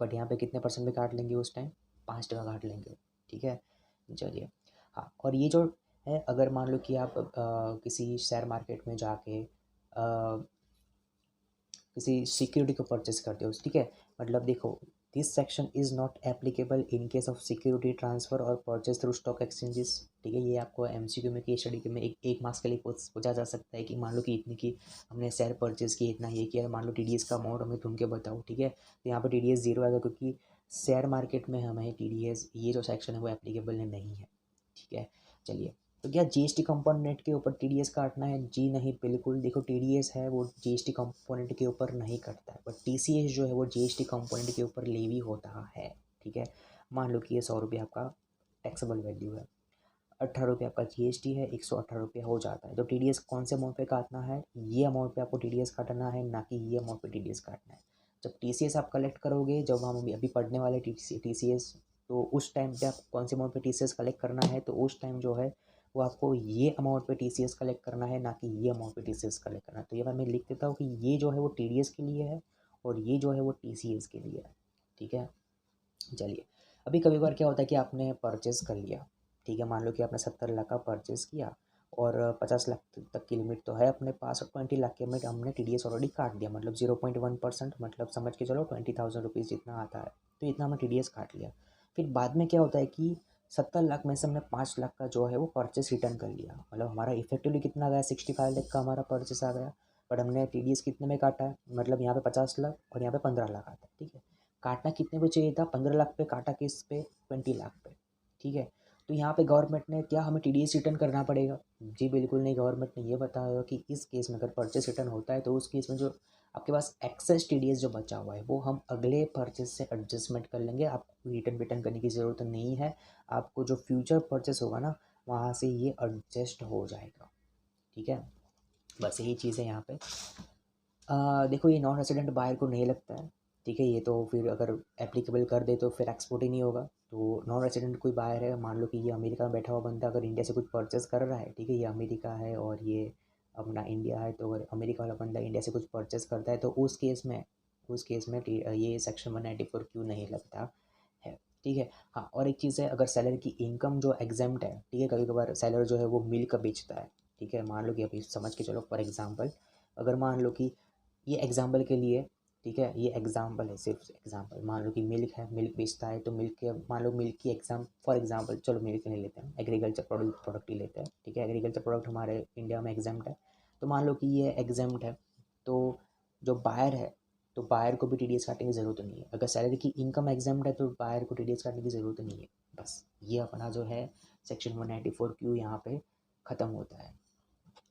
बट यहाँ पे कितने परसेंट पे काट लेंगे उस टाइम, 5% काट लेंगे। ठीक है, चलिए। हाँ, और ये जो है, अगर मान लो कि आप किसी शेयर मार्केट में जाके किसी सिक्योरिटी को परचेस करते हो, ठीक है, मतलब देखो, this section is not applicable in case of security transfer और परचेस थ्रू स्टॉक एक्सचेंजेस। ठीक है, ये आपको एमसीक्यू में, केस स्टडी में एक मार्क्स के लिए पूछा जा सकता है कि मान लो कि इतनी की हमने शेयर परचेस की, इतना ये किया, मान लो टीडीएस का अमाउंट हमें ढूंढ के बताओ। ठीक है, तो यहाँ पर टीडीएस जीरो आएगा क्योंकि शेयर मार्केट में हमें टीडीएस ये जो सेक्शन है वो एप्लीकेबल नहीं है। ठीक है, चलिए, तो क्या जीएसटी कंपोनेंट के ऊपर टीडीएस काटना है, जी नहीं, बिल्कुल। देखो टीडीएस है वो जीएसटी कंपोनेंट के ऊपर नहीं कटता है, बट टीसीएस जो है वो जीएसटी कंपोनेंट के ऊपर लेवी होता है। ठीक है, मान लो कि ये 100 रुपये आपका टैक्सेबल वैल्यू है, 18 रुपये आपका जीएसटी है, 118 रुपये हो जाता है। तो टीडीएस कौन से अमाउंट पे काटना है, ये अमाउंट पे आपको टीडीएस काटना है, ना कि ये अमाउंट पे टीडीएस काटना है। जब TCS आप कलेक्ट करोगे, जब हम अभी पढ़ने वाले TCS, तो उस टाइम पे आप कौन से अमाउंट पे TCS कलेक्ट करना है, तो उस टाइम जो है वो आपको ये अमाउंट पे TCS कलेक्ट करना है, ना कि ये अमाउंट पे TCS कलेक्ट करना है। तो ये बार मैं लिख देता हूँ कि ये जो है वो TDS के लिए है और ये जो है वो TCS के लिए है। ठीक है, चलिए। अभी कभी बार क्या होता है कि आपने परचेस कर लिया, ठीक है, मान लो कि आपने 70 लाख का परचेस किया और 50 लाख तक की लिमिट तो है अपने पास, और 20 लाख के लिमिट हमने TDS ऑलरेडी काट दिया, मतलब 0.1%, मतलब समझ के चलो 20,000 रुपीज़ जितना आता है, तो इतना हमने TDS काट लिया। फिर बाद में क्या होता है कि 70 लाख में से हमने 5 लाख का जो है वो परचेस रिटर्न कर लिया, मतलब हमारा इफेक्टिवली कितना गया, 65 लाख का हमारा परचेस आ गया, बट हमने TDS कितने में काटा है, मतलब यहाँ पे 50 लाख और यहाँ पे 15 लाख आता है। ठीक है, काटना कितने पे चाहिए था, 15 लाख पे काटा, किस पे, 20 लाख पे। ठीक है, तो यहाँ पे गवर्नमेंट ने क्या हमें TDS रिटर्न करना पड़ेगा? जी बिल्कुल नहीं, गवर्नमेंट ने ये बताया कि इस केस में अगर परचेस रिटर्न होता है तो उस केस में जो आपके पास एक्सेस TDS जो बचा हुआ है वो हम अगले परचेस से एडजस्टमेंट कर लेंगे, आपको रिटर्न करने की ज़रूरत नहीं है। आपको जो फ्यूचर परचेस होगा ना, वहाँ से ये एडजस्ट हो जाएगा। ठीक है, बस यही चीज़ है यहाँ पे। देखो, ये नॉन रेसिडेंट बायर को नहीं लगता है, ठीक है, ये तो फिर अगर एप्लीकेबल कर दे तो फिर एक्सपोर्ट ही नहीं होगा। तो नॉन रेसिडेंट कोई बायर है, मान लो कि ये अमेरिका में बैठा हुआ बंदा अगर इंडिया से कुछ परचेस कर रहा है, ठीक है, ये अमेरिका है और ये अपना इंडिया है, तो अगर अमेरिका वाला बंदा इंडिया से कुछ परचेस करता है तो उस केस में ये सेक्शन 194Q नहीं लगता है। ठीक है, हाँ, और एक चीज़ है, अगर सेलर की इनकम जो एग्जेम्प्ट है, ठीक है, कभी कभार सेलर जो है वो मिल्क बेचता है, ठीक है, मान लो कि अभी समझ के चलो, फॉर एग्जांपल, अगर मान लो कि ये एग्जाम्पल के लिए, ठीक है, ये एग्जाम्पल है, सिर्फ एग्जाम्पल, मान लो कि मिल्क है, मिल्क बेचता है, तो मिल्क के, मान लो मिल्क की फॉर एग्जाम्पल, चलो मिल्क नहीं लेते हैं, एग्रीकल्चर प्रोडक्ट ही लेते हैं, ठीक है, एग्रीकल्चर प्रोडक्ट हमारे इंडिया में एग्जाम्प्ट है, तो मान लो कि ये एग्जाम्प्ट है, तो जो बायर है, तो बायर को भी TDS काटने की ज़रूरत नहीं है। अगर सैलरी की इनकम एग्जाम्प्ट है तो बायर को TDS काटने की ज़रूरत नहीं है। बस ये अपना जो है सेक्शन 194Q यहाँ पे ख़त्म होता है।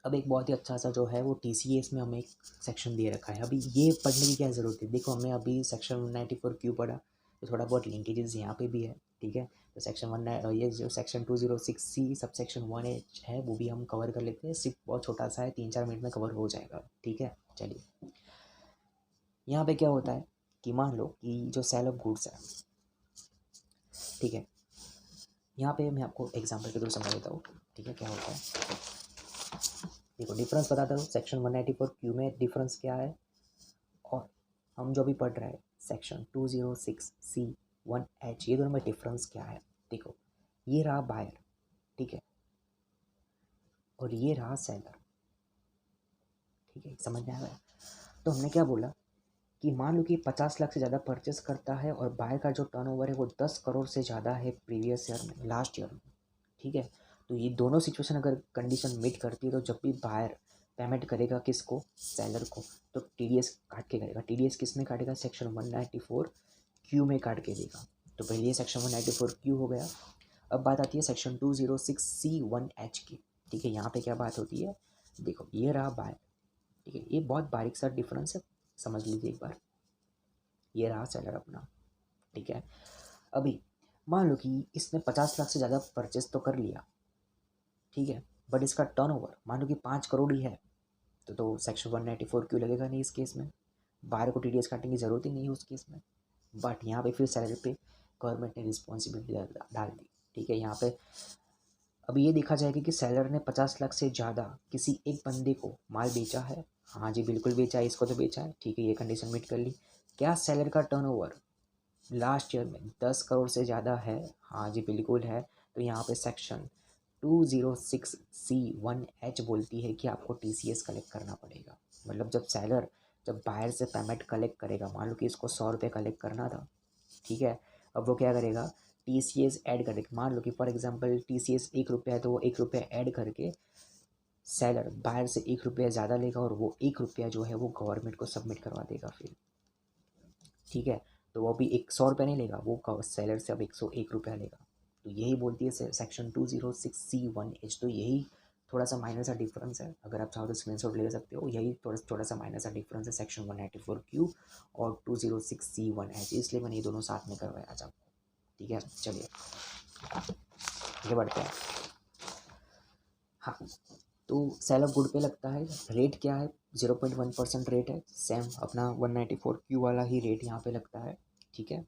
अब एक बहुत ही अच्छा सा जो है वो TCS में हमें एक सेक्शन दे रखा है। अभी ये पढ़ने की क्या ज़रूरत है, देखो हमने अभी सेक्शन 194Q पढ़ा, तो थोड़ा बहुत लिंकेजेस यहाँ पे भी है। ठीक है, तो ये जो section 206C sub section 1H है वो भी हम कवर कर लेते हैं, सिर्फ बहुत छोटा सा है, 3-4 मिनट में कवर हो जाएगा। ठीक है, चलिए। यहाँ पे क्या होता है कि मान लो कि जो सेल ऑफ गुड्स है, ठीक है, यहाँ पे मैं आपको एग्जाम्पल के थ्रू समझा देता हूँ। ठीक है, क्या होता है, देखो डिफरेंस बताता हूँ, सेक्शन 194Q में डिफरेंस क्या है, और हम जो भी पढ़ रहे हैं सेक्शन 206C1H, ये दोनों में डिफरेंस क्या है। देखो, ये रहा बायर, ठीक है, और ये रहा सेलर। ठीक है, समझ में आ गया। तो हमने क्या बोला कि मान लो कि 50 लाख से ज़्यादा परचेस करता है और बायर का जो टर्नओवर है वो 10 करोड़ से ज़्यादा है प्रीवियस ईयर में, लास्ट ईयर में। ठीक है, तो ये दोनों सिचुएशन अगर कंडीशन मीट करती है तो जब भी बायर पेमेंट करेगा किसको, सेलर को, तो TDS काट के करेगा। TDS किस में काटेगा, सेक्शन 194Q में काट के देगा। तो पहले ये सेक्शन 194Q हो गया। अब बात आती है सेक्शन 206C1H की। ठीक है, यहाँ पे क्या बात होती है, देखो ये रहा बायर, ठीक है, ये बहुत बारीक सा डिफरेंस है, समझ लीजिए एक बार। ये रहा सेलर अपना। ठीक है, अभी मान लो कि इसने 50 लाख से ज़्यादा परचेस तो कर लिया, ठीक है, बट इसका टर्नओवर मान लो कि 5 करोड़ ही है, तो सेक्शन 194Q लगेगा नहीं इस केस में, बाहर को TDS काटने की ज़रूरत ही नहीं है उस केस में। बट यहाँ पे फिर सैलरी पे गवर्नमेंट ने रिस्पॉन्सिबिलिटी डाल दी। ठीक है, यहाँ पे अब ये देखा जाएगा कि सेलर ने 50 लाख से ज़्यादा किसी एक बंदे को माल बेचा है। हाँ जी बिल्कुल बेचा है, इसको तो बेचा है। ठीक है, ये कंडीशन मीट कर ली। क्या सेलर का टर्नओवर लास्ट ईयर में 10 करोड़ से ज़्यादा है? हाँ जी बिल्कुल है। तो यहाँ पे सेक्शन 206C1H बोलती है कि आपको TCS कलेक्ट करना पड़ेगा। मतलब जब बायर से पेमेंट कलेक्ट करेगा, मान लो कि इसको 100 रुपये कलेक्ट करना था, ठीक है, अब वो क्या करेगा, TCS ऐड करेगा। मान लो कि फॉर एग्जांपल TCS 1 रुपया है, तो वो 1 रुपया ऐड करके सेलर बायर से 1 रुपया ज़्यादा लेगा और वो 1 रुपया जो है वो गवर्नमेंट को सबमिट करवा देगा फिर। ठीक है, तो वो अभी 100 रुपया नहीं लेगा, वो सेलर से अब 101 रुपया लेगा। तो यही बोलती है सेक्शन 206C1H। तो यही थोड़ा सा माइनर सा डिफरेंस है, अगर आप चाहो तो स्क्रीनशॉट ले सकते हो। यही थोड़ा सा माइनर सा डिफरेंस है सेक्शन 194Q और 206C1H, इसलिए मैंने ये दोनों साथ में करवाया आज आपको। ठीक है, चलिए आगे बढ़ते हैं। हाँ, तो सेल ऑफ गुड पे लगता है, रेट क्या है 0.1% रेट है, सेम अपना 194 क्यू वाला ही रेट यहाँ पे लगता है, ठीक है।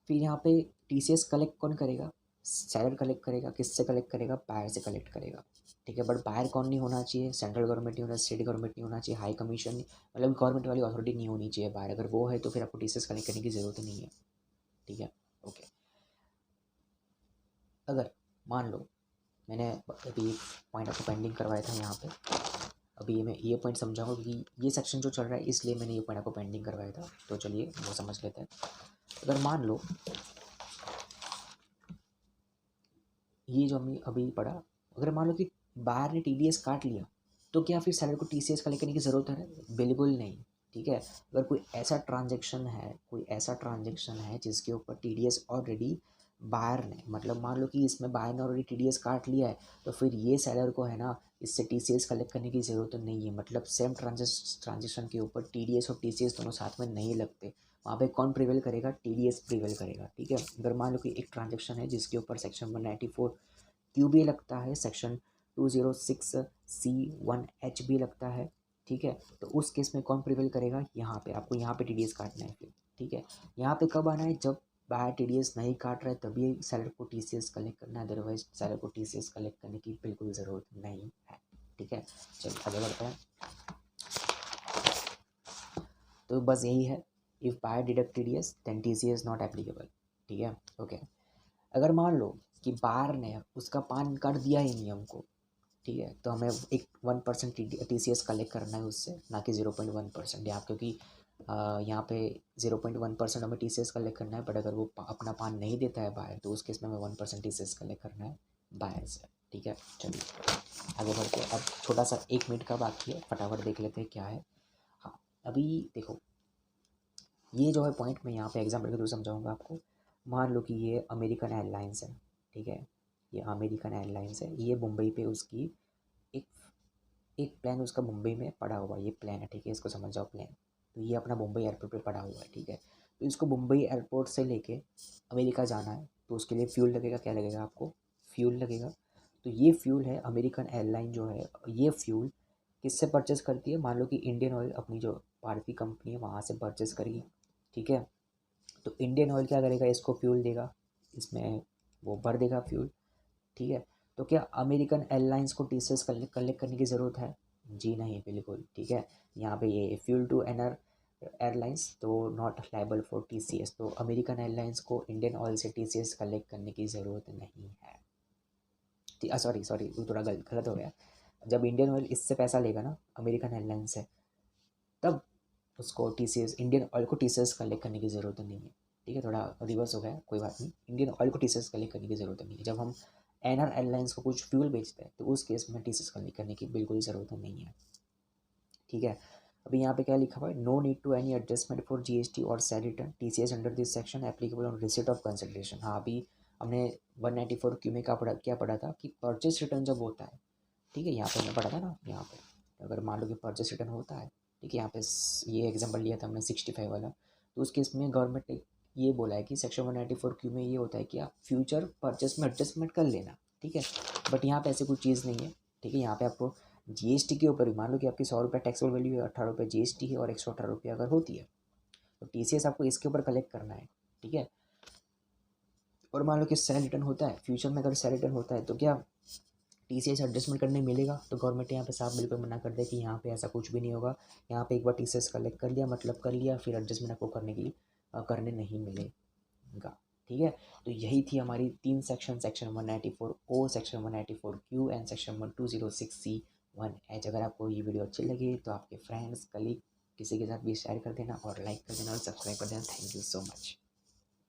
फिर यहाँ पे टीसीएस कलेक्ट कौन करेगा, सेलर कलेक्ट करेगा, किससे कलेक्ट करेगा, बायर से कलेक्ट करेगा, ठीक है। बट बायर कौन नहीं होना चाहिए, सेंट्रल गवर्नमेंट नहीं होना, स्टेट गवर्नमेंट नहीं होना चाहिए, हाई कमीशन मतलब गवर्नमेंट वाली अथॉरिटी नहीं होनी चाहिए बायर, अगर वो है तो फिर आपको टीसीएस कलेक्ट करने की ज़रूरत नहीं है, ठीक है। ओके, अगर मान लो मैंने अभी पॉइंट आपको पेंडिंग करवाया था यहाँ पे, अभी मैं ये पॉइंट समझाऊंगा क्योंकि ये सेक्शन जो चल रहा है इसलिए मैंने ये पॉइंट आपको पेंडिंग करवाया था, तो चलिए वो समझ लेते हैं। अगर मान लो ये जो हमने अभी पढ़ा, अगर मान लो कि बायर ने टीडीएस काट लिया तो क्या फिर सेलर को टीसीएस कलेक्ट करने की ज़रूरत है, बिल्कुल नहीं, ठीक है। अगर कोई ऐसा ट्रांजेक्शन है जिसके ऊपर टीडीएस ऑलरेडी बायर ने, मतलब मान लो कि इसमें बायर ने ऑलरेडी टीडीएस काट लिया है, तो फिर ये सेलर को है ना इससे टीसीएस कलेक्ट करने की ज़रूरत नहीं है, मतलब सेम ट्रांजेक्शन के ऊपर टीडीएस और टीसीएस दोनों साथ में नहीं लगते, वहाँ पे कौन प्रिवेल करेगा, टीडीएस प्रिवेल करेगा, ठीक है। अगर मान लो कि एक ट्रांजेक्शन है जिसके ऊपर सेक्शन 194 क्यू भी लगता है, सेक्शन 206C1H भी लगता है, ठीक है, तो उस केस में कौन प्रिवेल करेगा, यहाँ पे आपको यहाँ पे टीडीएस काटना है फिर, ठीक है। यहाँ पे कब आना है, जब बाहर टीडीएस नहीं काट रहा है तभी सेलर को टीसीएस कलेक्ट करना है, अदरवाइज सेलर को टीसीएस कलेक्ट करने की बिल्कुल ज़रूरत नहीं है, ठीक है। चलिए आगे बढ़ते हैं। तो बस यही है, if buyer deduct TDS then TCS not applicable, ठीक है। ओके, अगर मान लो कि बायर ने उसका पान कार्ड दिया ही नहीं हमको, ठीक है, तो हमें एक 1% टीसीएस कलेक्ट करना है उससे, ना कि 0.1% यहाँ, क्योंकि यहाँ पे 0.1% हमें टीसीएस कलेक्ट करना है, बट अगर वो अपना पान नहीं देता है बायर तो उस केस में हमें 1% टीसीएस कलेक्ट करना है बायर से, ठीक है। चलिए आगे बढ़ते हैं, अब छोटा सा 1 मिनट का बाकी है, फटाफट देख लेते हैं क्या है। हाँ, अभी देखो ये जो है पॉइंट मैं यहाँ पे एग्जाम्पल के थ्रू समझाऊंगा आपको। मान लो कि ये अमेरिकन एयरलाइंस है, ठीक है, ये अमेरिकन एयरलाइंस है, ये मुंबई पे उसकी एक एक प्लान उसका मुंबई में पड़ा हुआ है, ये प्लान है, ठीक है, इसको समझ जाओ प्लान। तो ये अपना मुंबई एयरपोर्ट पे पड़ा हुआ है, ठीक है, तो इसको मुंबई एयरपोर्ट से लेके अमेरिका जाना है, तो उसके लिए फ्यूल लगेगा, क्या लगेगा आपको, फ्यूल लगेगा। तो ये फ्यूल है, अमेरिकन एयरलाइन जो है ये फ्यूल किससे परचेस करती है, मान लो कि इंडियन ऑयल अपनी जो भारतीय कंपनी है वहाँ से परचेस करेगी, ठीक है। तो इंडियन ऑयल क्या करेगा, इसको फ्यूल देगा, इसमें वो भर देगा फ्यूल, ठीक है। तो क्या अमेरिकन एयरलाइंस को टीसीएस कलेक्ट करने की ज़रूरत है, जी नहीं, बिल्कुल, ठीक है। यहाँ पे ये फ्यूल टू एनर एयरलाइंस तो नॉट लाइबल फॉर टीसीएस, तो अमेरिकन एयरलाइंस को इंडियन ऑयल से टीसीएस कलेक्ट करने की ज़रूरत नहीं है, सॉरी सॉरी थोड़ा गलत गलत हो गया। जब इंडियन ऑयल इससे पैसा लेगा ना अमेरिकन एयरलाइंस से, तब उसको टीसीएस, इंडियन ऑयल को टीसीएस कलेक्ट करने की ज़रूरत नहीं है, ठीक है, थोड़ा रिवर्स हो गया, कोई बात नहीं, इंडियन ऑयल को टीसीएस कलेक्ट करने की ज़रूरत नहीं है। जब हम एनर एयरलाइंस को कुछ फ्यूल बेचते हैं तो उस केस में टीसीएस कलेक्ट करने की बिल्कुल ज़रूरत नहीं है, ठीक है। अभी यहाँ पे क्या लिखा हुआ है, no need to any adjustment for GST और sale return TCS under this section applicable on receipt of consideration. हाँ, अभी हमने 194 क्यू में क्या पढ़ा था कि परचेस रिटर्न जब होता है, ठीक है, यहाँ पे हमने पढ़ा था ना, यहाँ पे अगर मान लो कि परचेस रिटर्न होता है, ठीक है, यहाँ पे ये एग्जांपल लिया था हमने 65 वाला, तो उस केस में गवर्नमेंट ने ये बोला है कि सेक्शन 194 क्यू में ये होता है कि आप फ्यूचर परचेस में एडजस्टमेंट कर लेना, ठीक है। बट यहाँ पे ऐसी कोई चीज़ नहीं है, ठीक है, यहाँ पे आपको जीएसटी के ऊपर भी मान लो कि आपकी 100 रुपये टैक्सेबल वैल्यू है, 18 रुपये जीएसटी है और 118 रुपये अगर होती है तो टीसीएस आपको इसके ऊपर कलेक्ट करना है, ठीक है। और मान लो कि सेल रिटर्न होता है, फ्यूचर में अगर सेल रिटर्न होता है तो क्या टीसीएस एडजस्टमेंट करने मिलेगा, तो गवर्नमेंट यहाँ पे साफ बिल्कुल मना कर दे कि यहाँ पे ऐसा कुछ भी नहीं होगा, यहाँ पे एक बार टीसीएस कलेक्ट कर लिया मतलब कर लिया, फिर एडजस्टमेंट आपको करने नहीं मिलेगा, ठीक है। तो यही थी हमारी 3 section, section 194O, section 194Q and section 206C1H। अगर आपको ये वीडियो अच्छी लगी तो आपके फ्रेंड्स कलीग किसी के साथ भी शेयर कर देना और लाइक कर देना और सब्सक्राइब कर देना। Thank you so much.